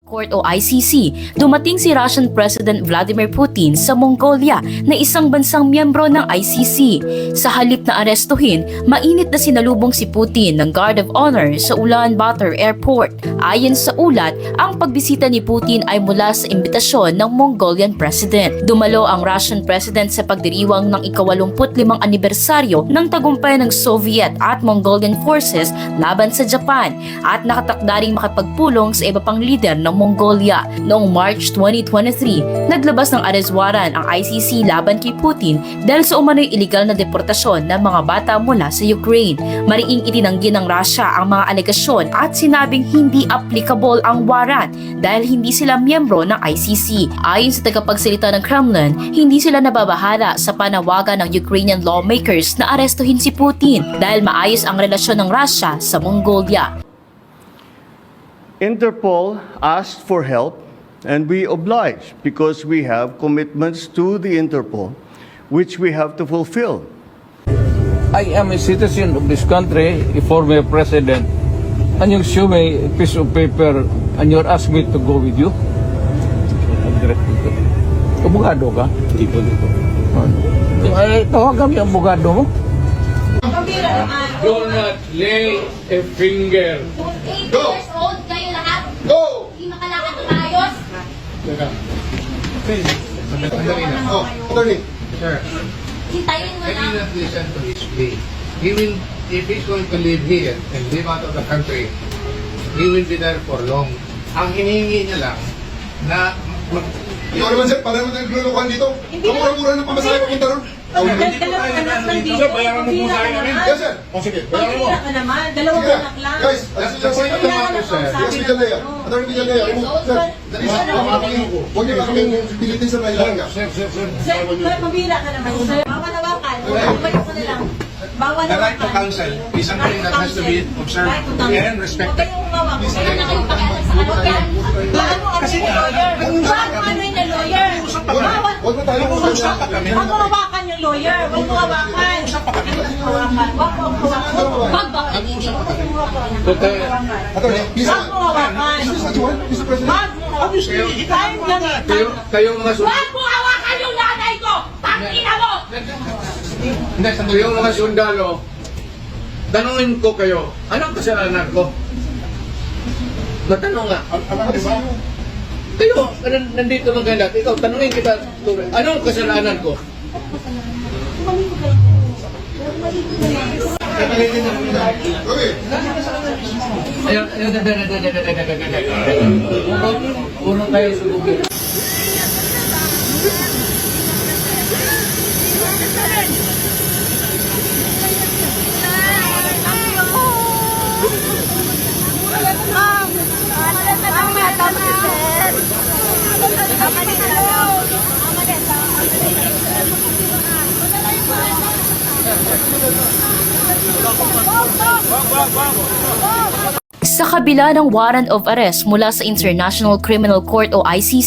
Court o ICC, dumating si Russian President Vladimir Putin sa Mongolia na isang bansang miyembro ng ICC. Sa halip na arestuhin, mainit na sinalubong si Putin ng Guard of Honor sa Ulaanbaatar Airport. Ayon sa ulat, ang pagbisita ni Putin ay mula sa imbitasyon ng Mongolian President. Dumalo ang Russian President sa pagdiriwang ng ika-85 anibersaryo ng tagumpay ng Soviet at Mongolian forces laban sa Japan at nakatakda ring makipagpulong sa iba pang lider ng Mongolia. Noong March 2023, naglabas ng arrest warrant ang ICC laban kay Putin dahil sa umano'y iligal na deportasyon ng mga bata mula sa Ukraine. Mariing itinanggi ng Russia ang mga alegasyon at sinabing hindi applicable ang warrant dahil hindi sila miyembro ng ICC. Ayon sa tagapagsalita ng Kremlin, hindi sila nababahala sa panawagan ng Ukrainian lawmakers na arestuhin si Putin dahil maayos ang relasyon ng Russia sa Mongolia. Interpol asked for help and we obliged because we have commitments to the Interpol which we have to fulfill. I am a citizen of this country, a former president, and you show me a piece of paper and you're asking me to go with you? Abogado ka? Hindi po. Ay, tawagan yung abogado mo. Do not lay a finger. 8 years old kayo lahat. Go! Hindi makalakad ng maayos. Oh, attorney. Sir, Hintayin mo I lang. did not listen to his plea. He will, if he's going to live here and live out of the country, he will be there for long. Ang hinihingi niya lang na Ikaw naman sir, para naman naglulukuhan dito. Kamura-mura ng pamasahe papunta ron. Dalawang anak lang dito. bayaran mo muna tayo namin. Yes sir. O sige, bayaran mo. Pagkira ka naman. Dalawang Sige. anak lang. Guys, alis nyo sir. Yes, Villalea. Attorney Villalea. Huwag niyo kaming pilitin sa kailangan ka. Sir. Sir, pabira ka naman. Sir, bawal hawakan. Balik ko na lang. Bawal The right to hawakan. counsel is something that has to be observed and respected. Huwag kayong umawak. Wala na kayong pakialam sa ano yan. Paano Kasi ano yung lawyer? Paano ano yung lawyer? Bawal. Huwag na tayo Mag-usap pa kami. Huwag mo hawakan yung lawyer. Huwag mo hawakan. Huwag mo hawakan. Huwag mo hawakan. Wag ba? Hindi. Attorney, please. Huwag mo hawakan. Is this what you want, Mr. President? Huwag mo. Obviously, time lang eh. Kayong mga Wag mo hawakan yung nanay ko! Tangina mo! Kayong mga sundalo, tanungin ko kayo, anong kasalanan ko? Matanong nga. Kayo, nandito lang kayo lahat. Ikaw, tanungin kita, anong kasalanan ko? Okay. Urong kayo sa Google. Sa kabila ng warrant of arrest mula sa International Criminal Court o ICC,